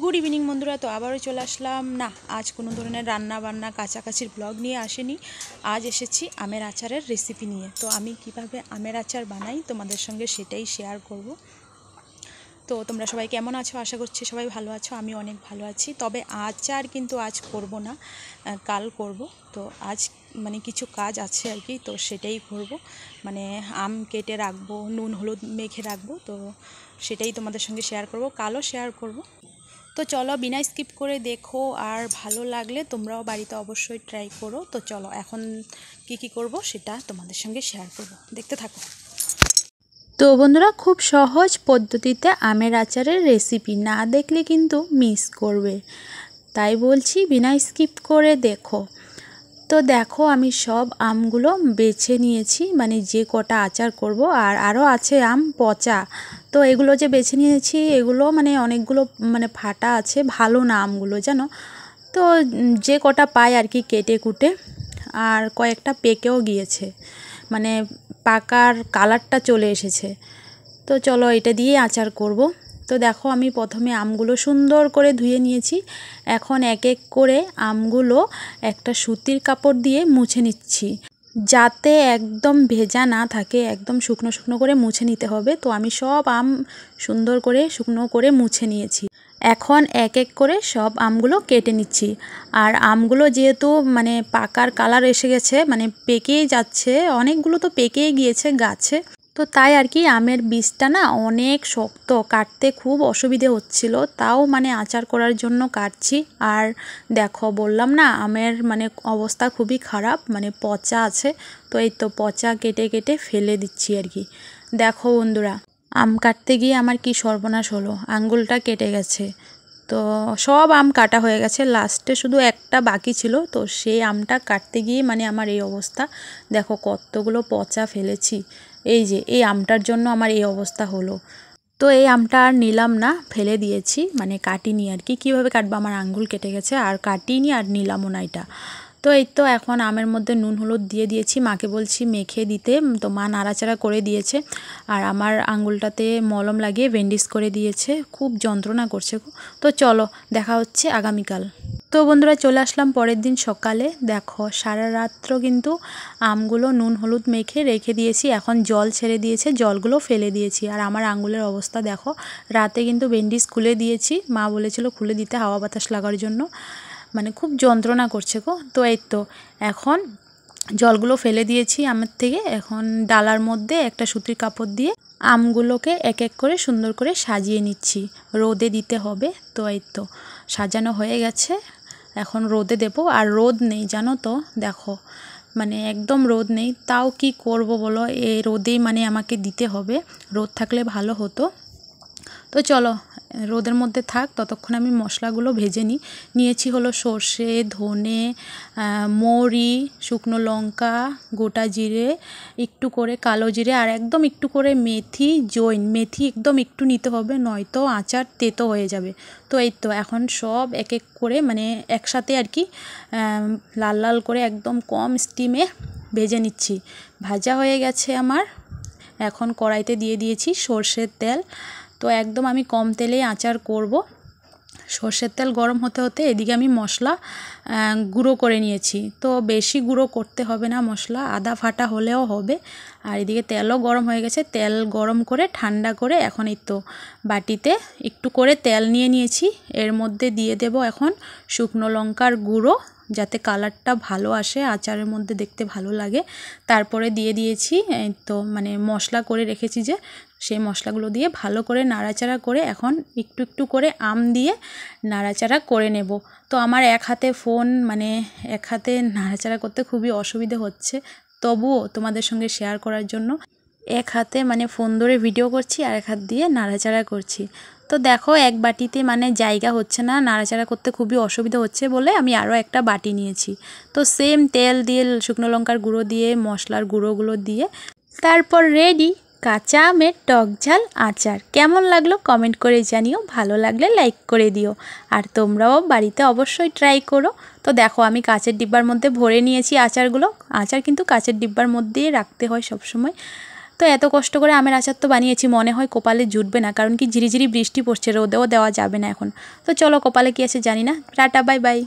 Good evening বন্ধুরা। তো আবারও চলে আসলাম। না, আজ কোনো ধরনের রান্না বান্না কাছাকাছির ব্লগ নিয়ে আসেনি। আজ এসেছি আমের আচারের রেসিপি নিয়ে। তো আমি কিভাবে আমের আচার বানাই তোমাদের সঙ্গে সেটাই শেয়ার করব। তো তোমরা সবাই কেমন আছো? আশা করছি সবাই ভালো আছো। আমি অনেক ভালো আছি। তবে আচার কিন্তু আজ করব না, কাল করব। তো আজ মানে কিছু কাজ আছে আর কি, তো সেটাই করব। মানে আম কেটে রাখবো, নুন হলুদ মেখে রাখবো, তো সেটাই তোমাদের সঙ্গে শেয়ার করব, কালও শেয়ার করব। তো চলো বিনা স্কিপ করে দেখো, আর ভালো লাগলে তোমরাও বাড়িতে অবশ্যই ট্রাই করো। তো চলো এখন কি করব সেটা তোমাদের সঙ্গে শেয়ার করব, দেখতে থাকো। তো বন্ধুরা, খুব সহজ পদ্ধতিতে আমের আচারের রেসিপি, না দেখলে কিন্তু মিস করবে, তাই বলছি বিনা স্কিপ করে দেখো। তো দেখো আমি সব আমগুলো বেছে নিয়েছি, মানে যে কটা আচার করব, আর আরও আছে আম পচা। তো এগুলো যে বেছে নিয়েছি এগুলো মানে অনেকগুলো মানে ফাটা আছে, ভালো না আমগুলো জানো। তো যে কটা পাই আর কি কেটে কুটে, আর কয়েকটা পেকেও গিয়েছে, মানে পাকার কালারটা চলে এসেছে। তো চলো এটা দিয়ে আচার করব। তো দেখো আমি প্রথমে আমগুলো সুন্দর করে ধুয়ে নিয়েছি। এখন এক এক করে আমগুলো একটা সুতির কাপড় দিয়ে মুছে নিচ্ছি, যাতে একদম ভেজা না থাকে, একদম শুকনো শুকনো করে মুছে নিতে হবে। তো আমি সব আম সুন্দর করে শুকনো করে মুছে নিয়েছি। এখন এক এক করে সব আমগুলো কেটে নিচ্ছি। আর আমগুলো যেহেতু মানে পাকার কালার এসে গেছে, মানে পেকেই যাচ্ছে, অনেকগুলো তো পেকেই গিয়েছে গাছে, তো তাই আর কি আমের বীজটা না অনেক শক্ত, কাটতে খুব অসুবিধে হচ্ছিল, তাও মানে আচার করার জন্য কাটছি। আর দেখো বললাম না আমের মানে অবস্থা খুবই খারাপ, মানে পচা আছে। তো এই তো পচা কেটে কেটে ফেলে দিচ্ছি আর কি। দেখো বন্ধুরা, আম কাটতে গিয়ে আমার কি সর্বনাশ হলো, আঙ্গুলটা কেটে গেছে। তো সব আম কাটা হয়ে গেছে, লাস্টে শুধু একটা বাকি ছিল, তো সেই আমটা কাটতে গিয়ে মানে আমার এই অবস্থা। দেখো কতগুলো পচা ফেলেছি, এই যে এই আমটার জন্য আমার এই অবস্থা হলো। তো এই আমটা আর নিলাম না, ফেলে দিয়েছি, মানে কাটিনি আর কি। কীভাবে কাটবো, আমার আঙ্গুল কেটে গেছে, আর কাটিনি আর নিলামও না এটা। তো এই তো এখন আমের মধ্যে নুন হলুদ দিয়ে দিয়েছি, মাকে বলছি মেখে দিতে, তো মা নাড়াচাড়া করে দিয়েছে। আর আমার আঙ্গুলটাতে মলম লাগিয়ে ব্যান্ডেজ করে দিয়েছে, খুব যন্ত্রণা করছে। তো চলো দেখা হচ্ছে আগামীকাল। তো বন্ধুরা চলে আসলাম পরের দিন সকালে। দেখো সারা রাত্র কিন্তু আমগুলো নুন হলুদ মেখে রেখে দিয়েছি, এখন জল ছেড়ে দিয়েছে, জলগুলো ফেলে দিয়েছি। আর আমার আঙ্গুলের অবস্থা দেখো, রাতে কিন্তু ব্যান্ডেজ খুলে দিয়েছি, মা বলেছিল খুলে দিতে হাওয়া বাতাস লাগার জন্য, মানে খুব যন্ত্রণা করছে গো। তো এই তো এখন জলগুলো ফেলে দিয়েছি আমের থেকে। এখন ডালার মধ্যে একটা সুতির কাপড় দিয়ে আমগুলোকে এক এক করে সুন্দর করে সাজিয়ে নিচ্ছি, রোদে দিতে হবে। তো এই তো সাজানো হয়ে গেছে, এখন রোদে দেব। আর রোদ নেই জানো তো, দেখো মানে একদম রোদ নেই, তাও কি করব বলো, এই রোদেই মানে আমাকে দিতে হবে, রোদ থাকলে ভালো হতো। তো চলো রোদের মধ্যে থাক, ততক্ষণ আমি মশলাগুলো ভেজে নিয়েছি। হলো সর্ষে, ধনে, মৌরি, শুকনো লঙ্কা, গোটা জিরে, একটু করে কালো জিরে, আর একদম একটু করে মেথি, জৈন মেথি একদম একটু নিতে হবে, নয়তো আচার তেতো হয়ে যাবে। তো এই তো এখন সব এক এক করে মানে একসাথে আর কি লাল লাল করে একদম কম স্টিমে ভেজে নিচ্ছি। ভাজা হয়ে গেছে আমার। এখন কড়াইতে দিয়ে দিয়েছি সর্ষের তেল। তো একদম আমি কম তেলেই আচার করব। সর্ষের তেল গরম হতে হতে এদিকে আমি মশলা গুঁড়ো করে নিয়েছি। তো বেশি গুঁড়ো করতে হবে না, মশলা আদা ফাটা হলেও হবে। আর এদিকে তেলও গরম হয়ে গেছে, তেল গরম করে ঠান্ডা করে এখন এই তো বাটিতে একটু করে তেল নিয়ে নিয়েছি, এর মধ্যে দিয়ে দেব এখন শুকনো লঙ্কার গুঁড়ো, যাতে কালারটা ভালো আসে, আচারের মধ্যে দেখতে ভালো লাগে। তারপরে দিয়ে দিয়েছি এই তো মানে মশলা করে রেখেছি যে, সেই মশলাগুলো দিয়ে ভালো করে নাড়াচাড়া করে এখন একটু একটু করে আম দিয়ে নাড়াচাড়া করে নেব। তো আমার এক হাতে ফোন, মানে এক হাতে নাড়াচাড়া করতে খুবই অসুবিধে হচ্ছে, তবুও তোমাদের সঙ্গে শেয়ার করার জন্য এক হাতে মানে ফোন ধরে ভিডিও করছি, আর এক হাত দিয়ে নাড়াচাড়া করছি। তো দেখো এক বাটিতে মানে জায়গা হচ্ছে না, নাড়াচাড়া করতে খুবই অসুবিধা হচ্ছে বলে আমি আরও একটা বাটি নিয়েছি। তো সেম তেল দিয়ে শুকনো লঙ্কার গুঁড়ো দিয়ে মশলার গুঁড়োগুলো দিয়ে তারপর রেডি কাঁচা আমের টক ঝাল আচার। কেমন লাগলো কমেন্ট করে জানিও, ভালো লাগলে লাইক করে দিও, আর তোমরাও বাড়িতে অবশ্যই ট্রাই করো। তো দেখো আমি কাঁচের ডিব্বার মধ্যে ভরে নিয়েছি আচারগুলো। আচার কিন্তু কাঁচের ডিব্বার মধ্যেই রাখতে হয় সবসময়, তো এত কষ্ট করে আমের আচার তো বানিয়েছি, মনে হয় কপালে জুটবে না, কারণ কি ঝিরিঝিরি বৃষ্টি পড়ছে, রোদেও দেওয়া যাবে না এখন। তো চলো কপালে কি আছে জানি না। Tata, bye bye.